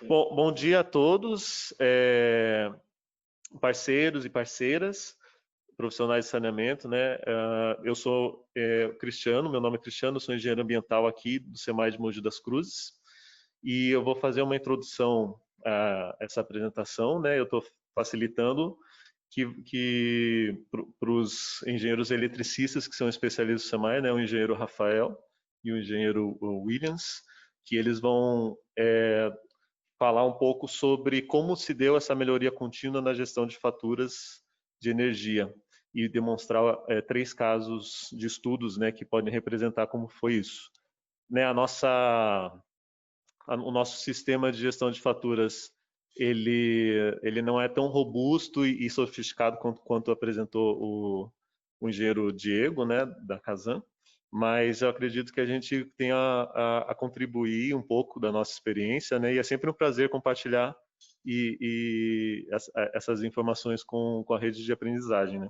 Bom dia a todos, parceiros e parceiras, profissionais de saneamento, né? Eu sou Cristiano, meu nome é Cristiano, sou engenheiro ambiental aqui do SEMAI de Mogi das Cruzes, e eu vou fazer uma introdução a essa apresentação, né? Eu estou facilitando que para os engenheiros eletricistas que são especialistas do SEMAI, né? O engenheiro Rafael e o engenheiro Williams, que eles vão falar um pouco sobre como se deu essa melhoria contínua na gestão de faturas de energia e demonstrar 3 casos de estudos, né, que podem representar como foi isso. Né, o nosso sistema de gestão de faturas ele não é tão robusto e sofisticado quanto apresentou o engenheiro Diego, né, da Casan, mas eu acredito que a gente tem a contribuir um pouco da nossa experiência, né, e é sempre um prazer compartilhar essas informações com a rede de aprendizagem, né.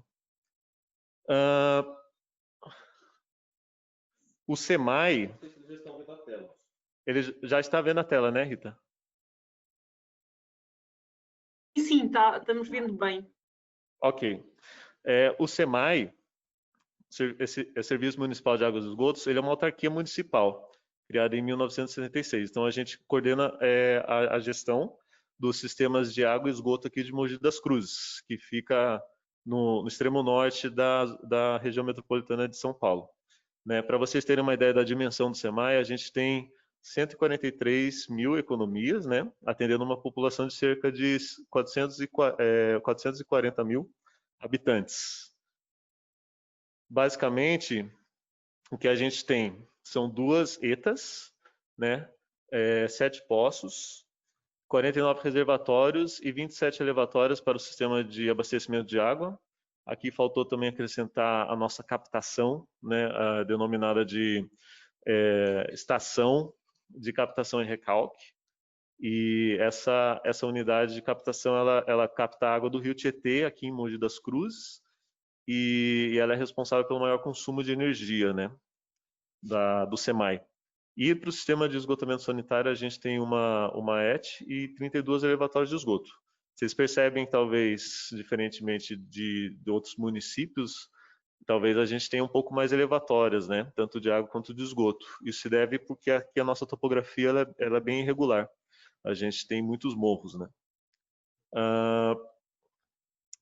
O SEMAI, ele já está vendo a tela, né, Rita? Sim, estamos vendo bem. Ok. O SEMAI, Serviço Municipal de Águas e Esgotos, ele é uma autarquia municipal, criada em 1966. Então, a gente coordena a gestão dos sistemas de água e esgoto aqui de Mogi das Cruzes, que fica no extremo norte da região metropolitana de São Paulo. Né? Para vocês terem uma ideia da dimensão do SEMAI, a gente tem 143 mil economias, né? Atendendo uma população de cerca de 440 mil habitantes. Basicamente, o que a gente tem são 2 ETAs, né? 7 poços, 49 reservatórios e 27 elevatórios para o sistema de abastecimento de água. Aqui faltou também acrescentar a nossa captação, né? Denominada de estação de captação e recalque. E essa unidade de captação, ela capta a água do rio Tietê, aqui em Mogi das Cruzes, e ela é responsável pelo maior consumo de energia, né, do SEMAI. E para o sistema de esgotamento sanitário, a gente tem uma ET e 32 elevatórios de esgoto. Vocês percebem, talvez, diferentemente de outros municípios, talvez a gente tenha um pouco mais elevatórias, né, tanto de água quanto de esgoto. Isso se deve porque aqui a nossa topografia ela é bem irregular. A gente tem muitos morros, né.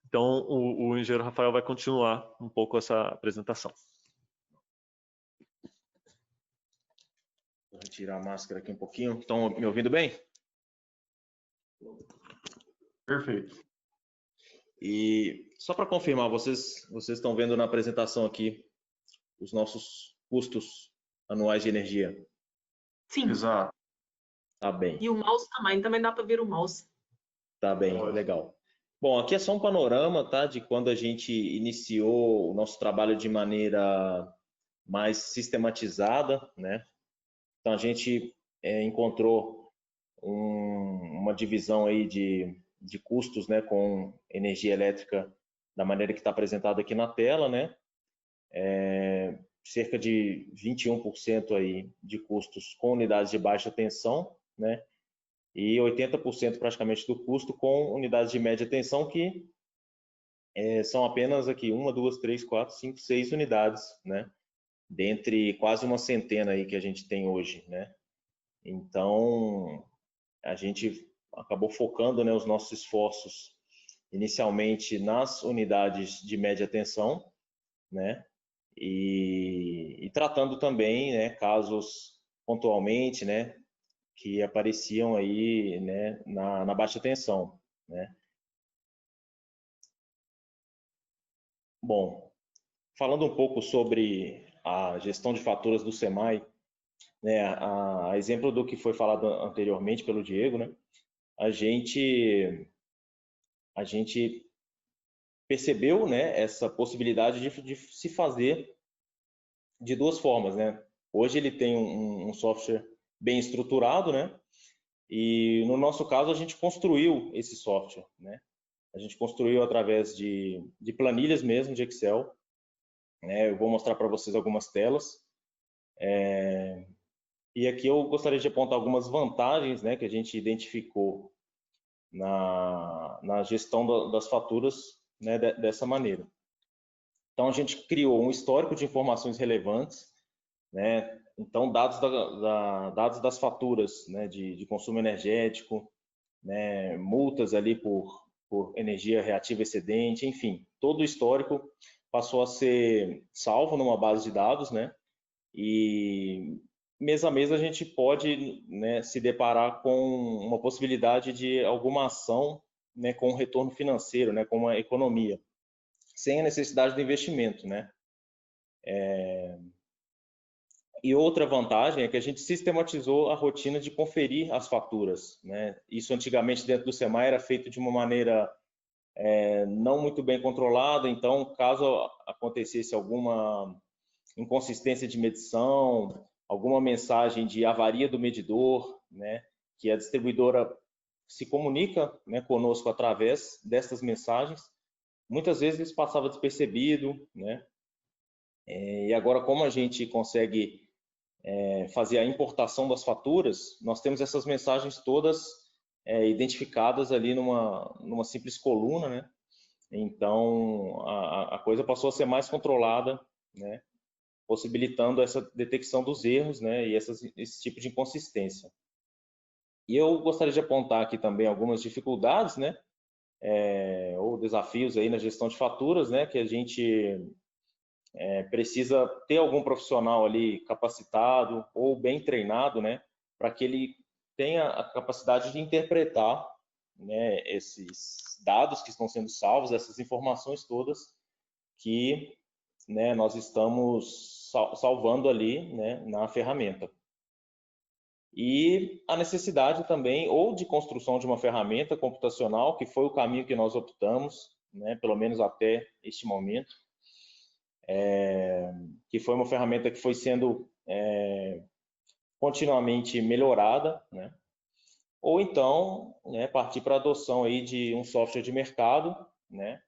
Então, o engenheiro Rafael vai continuar um pouco essa apresentação. Vou retirar a máscara aqui um pouquinho. Estão me ouvindo bem? Perfeito. E só para confirmar, vocês estão vendo na apresentação aqui os nossos custos anuais de energia? Sim. Exato. Tá bem. E o mouse também dá para ver o mouse. Tá bem, legal. Bom, aqui é só um panorama, tá, de quando a gente iniciou o nosso trabalho de maneira mais sistematizada, né? Então a gente encontrou uma divisão aí de custos, né, com energia elétrica da maneira que está apresentado aqui na tela, né? Cerca de 21% aí de custos com unidades de baixa tensão, né? E 80% praticamente do custo com unidades de média tensão, que são apenas aqui 1, 2, 3, 4, 5, 6 unidades, né? Dentre quase uma centena aí que a gente tem hoje, né? Então, a gente acabou focando, né, os nossos esforços inicialmente nas unidades de média tensão, né? E tratando também, né, casos pontualmente, né, que apareciam aí, né, na baixa tensão, né? Bom, falando um pouco sobre a gestão de faturas do SEMAI, né, a exemplo do que foi falado anteriormente pelo Diego, né, a gente percebeu, né, essa possibilidade de se fazer de 2 formas, né? Hoje ele tem um software bem estruturado, né? E no nosso caso a gente construiu esse software, né? A gente construiu através de planilhas mesmo de Excel, né? Eu vou mostrar para vocês algumas telas. E aqui eu gostaria de apontar algumas vantagens, né, que a gente identificou na gestão das faturas, né, dessa maneira. Então, a gente criou um histórico de informações relevantes, né? Então, dados das faturas, né, de consumo energético, né, multas ali por energia reativa excedente, enfim, todo o histórico passou a ser salvo numa base de dados, né? E mês a mês a gente pode, né, se deparar com uma possibilidade de alguma ação, né, com um retorno financeiro, né, com uma economia, sem a necessidade do investimento, né? E outra vantagem é que a gente sistematizou a rotina de conferir as faturas, né? Isso antigamente dentro do SEMAI era feito de uma maneira não muito bem controlada, então caso acontecesse alguma inconsistência de medição, alguma mensagem de avaria do medidor, né, que a distribuidora se comunica, né, conosco através dessas mensagens, muitas vezes isso passava despercebido, né? E agora, como a gente consegue fazer a importação das faturas, nós temos essas mensagens todas identificadas ali numa simples coluna, né? Então, a coisa passou a ser mais controlada, né? Possibilitando essa detecção dos erros, né? E esse tipo de inconsistência. E eu gostaria de apontar aqui também algumas dificuldades, né? Ou desafios aí na gestão de faturas, né? Que a gente precisa ter algum profissional ali capacitado ou bem treinado, né, para que ele tenha a capacidade de interpretar, né, esses dados que estão sendo salvos, essas informações todas que, né, nós estamos salvando ali, né, na ferramenta. E a necessidade também ou de construção de uma ferramenta computacional, que foi o caminho que nós optamos, né, pelo menos até este momento, que foi uma ferramenta que foi sendo continuamente melhorada, né? Ou então, né, partir para a adoção aí de um software de mercado, né?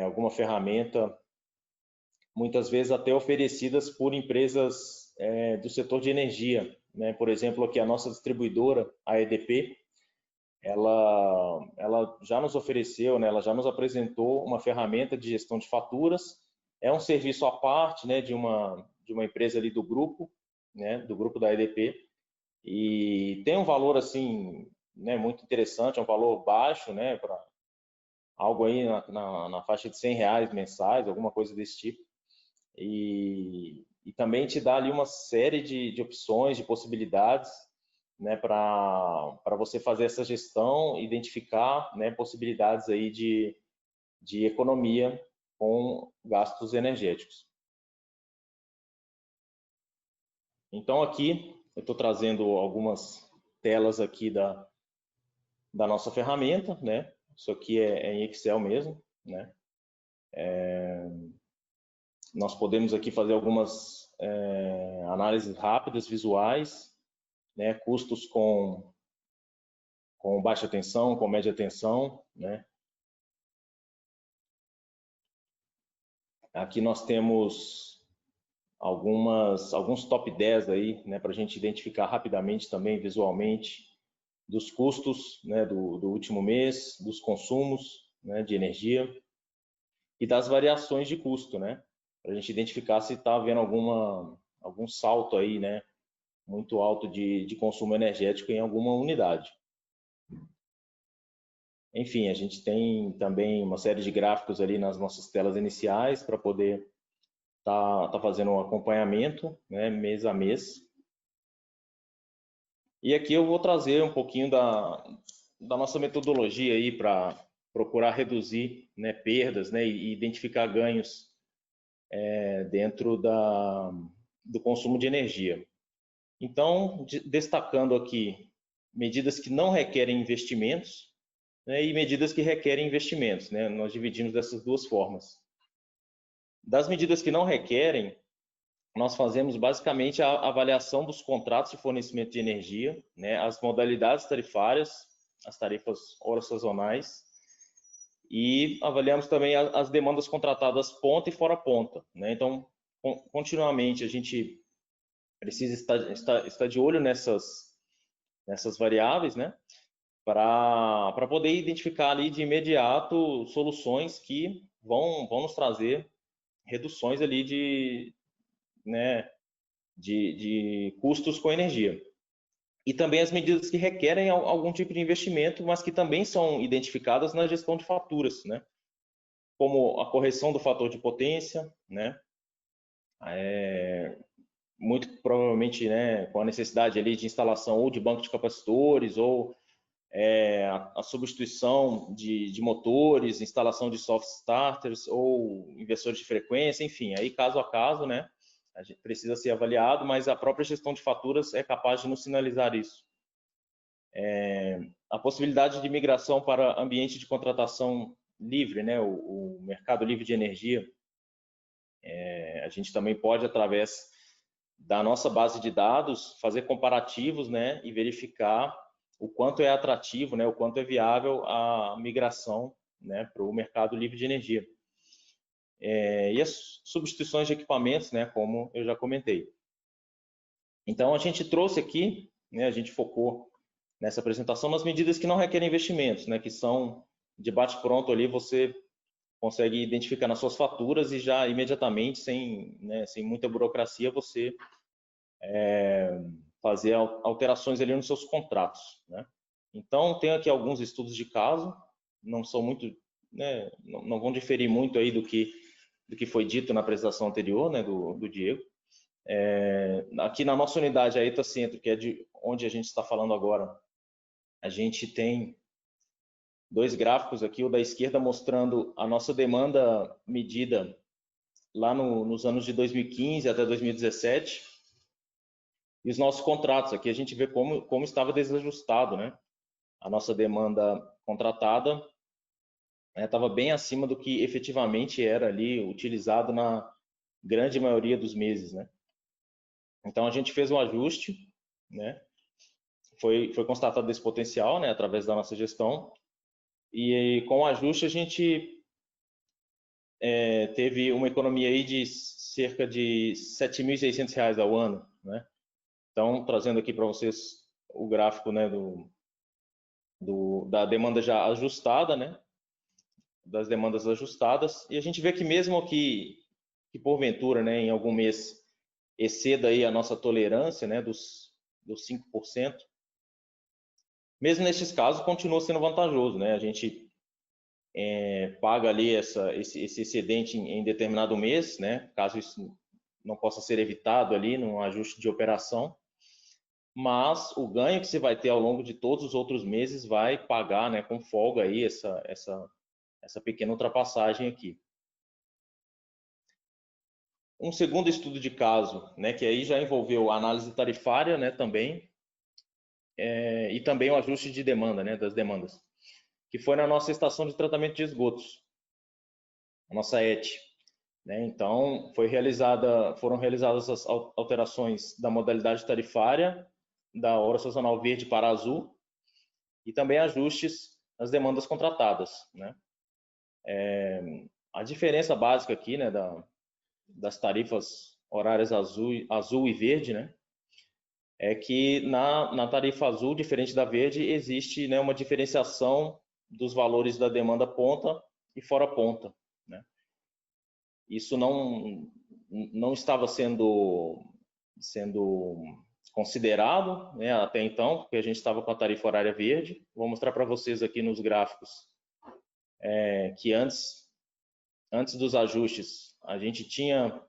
Alguma ferramenta, muitas vezes até oferecidas por empresas do setor de energia, né? Por exemplo, aqui a nossa distribuidora, a EDP, ela já nos ofereceu, né? Ela já nos apresentou uma ferramenta de gestão de faturas. É um serviço à parte, né, de uma empresa ali do grupo, né, do grupo da EDP, e tem um valor assim, né, muito interessante, é um valor baixo, né, para algo aí na faixa de R$100 mensais, alguma coisa desse tipo, e também te dá ali uma série de opções, de possibilidades, né, para você fazer essa gestão, identificar, né, possibilidades aí de economia com gastos energéticos. Então aqui eu estou trazendo algumas telas aqui da nossa ferramenta, né? Isso aqui é em Excel mesmo, né? Nós podemos aqui fazer algumas análises rápidas, visuais, né? Custos com baixa tensão, com média tensão, né? Aqui nós temos alguns top 10 aí, né, para a gente identificar rapidamente também, visualmente, dos custos, né, do último mês, dos consumos, né, de energia e das variações de custo, né, para a gente identificar se está havendo algum salto aí, né, muito alto de consumo energético em alguma unidade. Enfim, a gente tem também uma série de gráficos ali nas nossas telas iniciais para poder tá fazendo um acompanhamento, né, mês a mês. E aqui eu vou trazer um pouquinho da nossa metodologia aí para procurar reduzir, né, perdas, né, e identificar ganhos dentro do consumo de energia. Então, destacando aqui medidas que não requerem investimentos, né, e medidas que requerem investimentos, né, nós dividimos dessas duas formas. Das medidas que não requerem, nós fazemos basicamente a avaliação dos contratos de fornecimento de energia, né, as modalidades tarifárias, as tarifas horas sazonais, e avaliamos também as demandas contratadas ponta e fora ponta, né? Então, continuamente a gente precisa estar de olho nessas variáveis, né? Para poder identificar ali de imediato soluções que vão nos trazer reduções ali de custos com energia. E também as medidas que requerem algum tipo de investimento, mas que também são identificadas na gestão de faturas, né? Como a correção do fator de potência, né? Muito provavelmente, né, com a necessidade ali de instalação ou de banco de capacitores ou a substituição de motores, instalação de soft starters ou inversores de frequência, enfim, aí caso a caso, né, a gente precisa ser avaliado, mas a própria gestão de faturas é capaz de nos sinalizar isso. A possibilidade de migração para ambiente de contratação livre, né, o mercado livre de energia, a gente também pode, através da nossa base de dados, fazer comparativos, né, e verificar o quanto é atrativo, né, o quanto é viável a migração, né, para o mercado livre de energia. E as substituições de equipamentos, né, como eu já comentei. Então, a gente trouxe aqui, né, a gente focou nessa apresentação nas medidas que não requerem investimentos, né, que são de bate-pronto ali, você consegue identificar nas suas faturas e já imediatamente, sem muita burocracia, você fazer alterações ali nos seus contratos, né? Então, tem aqui alguns estudos de caso, não são muito, né, não vão diferir muito aí do que foi dito na apresentação anterior, né, do Diego. Aqui na nossa unidade, a ETA Centro, que é de onde a gente está falando agora, a gente tem dois gráficos aqui, o da esquerda mostrando a nossa demanda medida lá nos anos de 2015 até 2017, e os nossos contratos. Aqui a gente vê como estava desajustado, né? A nossa demanda contratada estava bem acima do que efetivamente era ali utilizado na grande maioria dos meses, né? Então a gente fez um ajuste, né? Foi constatado esse potencial, né? Através da nossa gestão, e com o ajuste a gente teve uma economia aí de cerca de R$ 7.600 ao ano, né? Então, trazendo aqui para vocês o gráfico, né, da demanda já ajustada, né, das demandas ajustadas, e a gente vê que mesmo que porventura, né, em algum mês exceda aí a nossa tolerância, né, dos 5%, mesmo nesses casos continua sendo vantajoso, né? A gente paga ali esse excedente em determinado mês, né, caso isso não possa ser evitado ali no ajuste de operação, mas o ganho que você vai ter ao longo de todos os outros meses vai pagar, né, com folga aí essa pequena ultrapassagem aqui. Um segundo estudo de caso, né, que aí já envolveu análise tarifária, né, também, e também o ajuste de demanda, né, das demandas, que foi na nossa estação de tratamento de esgotos, a nossa ET. Né? Então, foram realizadas as alterações da modalidade tarifária da hora sazonal verde para azul e também ajustes nas demandas contratadas, né? A diferença básica aqui, né, das tarifas horárias azul e verde, né, é que na tarifa azul, diferente da verde, existe, né, uma diferenciação dos valores da demanda ponta e fora ponta, né? Isso não estava sendo considerado, né, até então, porque a gente estava com a tarifa horária verde. Vou mostrar para vocês aqui nos gráficos que antes dos ajustes, a gente tinha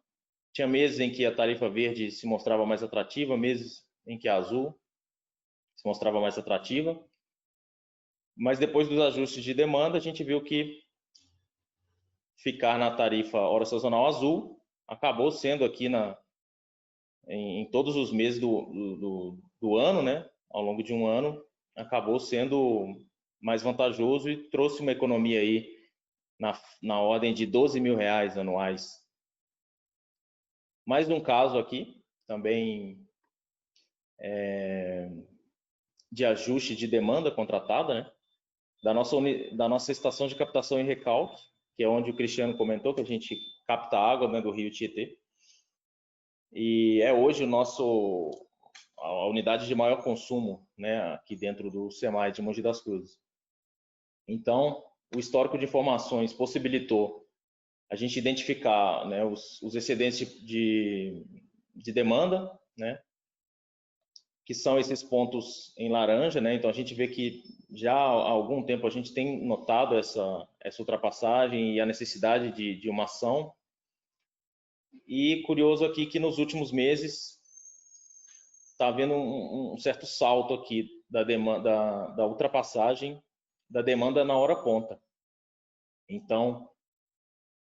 meses em que a tarifa verde se mostrava mais atrativa, meses em que a azul se mostrava mais atrativa. Mas depois dos ajustes de demanda, a gente viu que ficar na tarifa hora sazonal azul acabou sendo aqui em todos os meses do ano, né, ao longo de um ano, acabou sendo mais vantajoso e trouxe uma economia aí na ordem de R$ 12.000 anuais. Mais um caso aqui, também de ajuste de demanda contratada, né, da nossa estação de captação e recalque, que é onde o Cristiano comentou que a gente capta água, né, do rio Tietê. e é hoje a unidade de maior consumo, né, aqui dentro do SEMAI de Mogi das Cruzes. Então, o histórico de informações possibilitou a gente identificar, né, os excedentes de demanda, né, que são esses pontos em laranja, né? Então a gente vê que já há algum tempo a gente tem notado essa ultrapassagem e a necessidade de uma ação. E curioso aqui que nos últimos meses está havendo um certo salto aqui da demanda, da ultrapassagem da demanda na hora ponta. Então,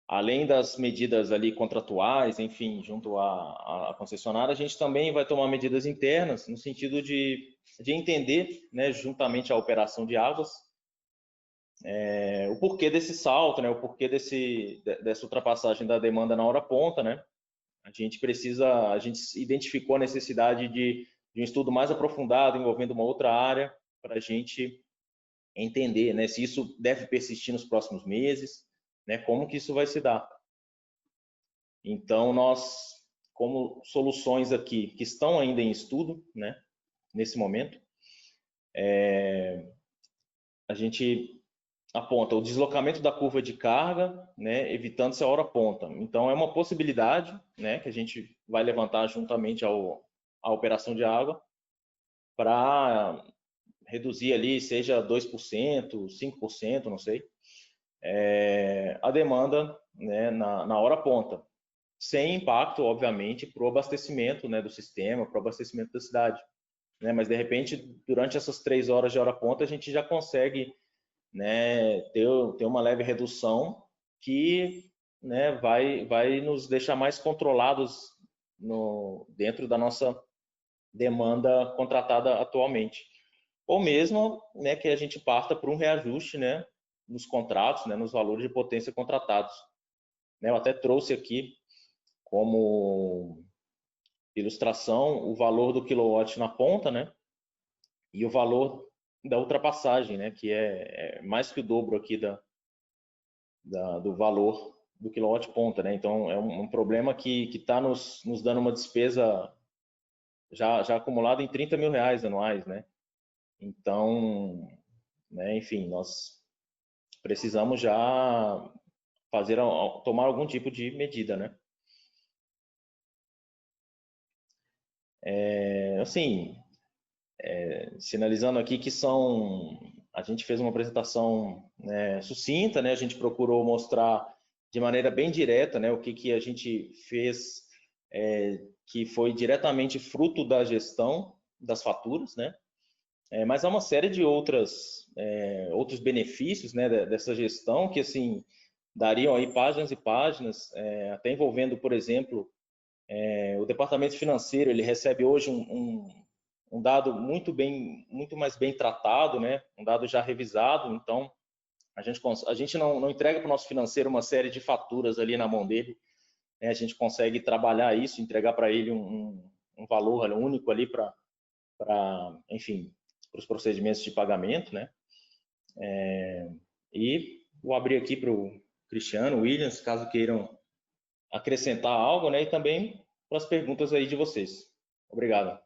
além das medidas ali contratuais, enfim, junto à concessionária, a gente também vai tomar medidas internas no sentido de entender, né, juntamente à operação de águas, o porquê desse salto, né, o porquê dessa ultrapassagem da demanda na hora ponta, né? A gente identificou a necessidade de um estudo mais aprofundado envolvendo uma outra área para a gente entender, né, se isso deve persistir nos próximos meses, né, como que isso vai se dar. Então, nós, como soluções aqui que estão ainda em estudo, né, nesse momento, a gente aponta o deslocamento da curva de carga, né, evitando-se a hora ponta. Então, é uma possibilidade, né, que a gente vai levantar juntamente à operação de água para reduzir ali, seja 2%, 5%, não sei, a demanda, né, na hora ponta, sem impacto, obviamente, para o abastecimento, né, do sistema, para o abastecimento da cidade. Né? Mas, de repente, durante essas 3 horas de hora ponta, a gente já consegue, né, ter uma leve redução que, né, vai nos deixar mais controlados dentro da nossa demanda contratada atualmente. Ou mesmo, né, que a gente parta por um reajuste, né, nos contratos, né, nos valores de potência contratados. Né, eu até trouxe aqui como ilustração o valor do quilowatt na ponta, né, e o valor da ultrapassagem, né, que é mais que o dobro aqui do valor do quilowatt ponta, né. Então é um problema que está nos dando uma despesa já acumulada em 30 mil reais anuais, né. Então, né, enfim, nós precisamos já tomar algum tipo de medida, né. Assim, sinalizando aqui que a gente fez uma apresentação, né, sucinta, né, a gente procurou mostrar de maneira bem direta, né, o que a gente fez, que foi diretamente fruto da gestão das faturas, né, mas há uma série de outros benefícios, né, dessa gestão que, assim, dariam aí páginas e páginas, até envolvendo, por exemplo, o departamento financeiro. Ele recebe hoje um dado muito mais bem tratado, né? Um dado já revisado. Então, a gente não entrega para o nosso financeiro uma série de faturas ali na mão dele, né? A gente consegue trabalhar isso, entregar para ele um valor único ali para, enfim, para os procedimentos de pagamento, né? E vou abrir aqui para o Cristiano, Williams, caso queiram acrescentar algo, né? E também para as perguntas aí de vocês. Obrigado.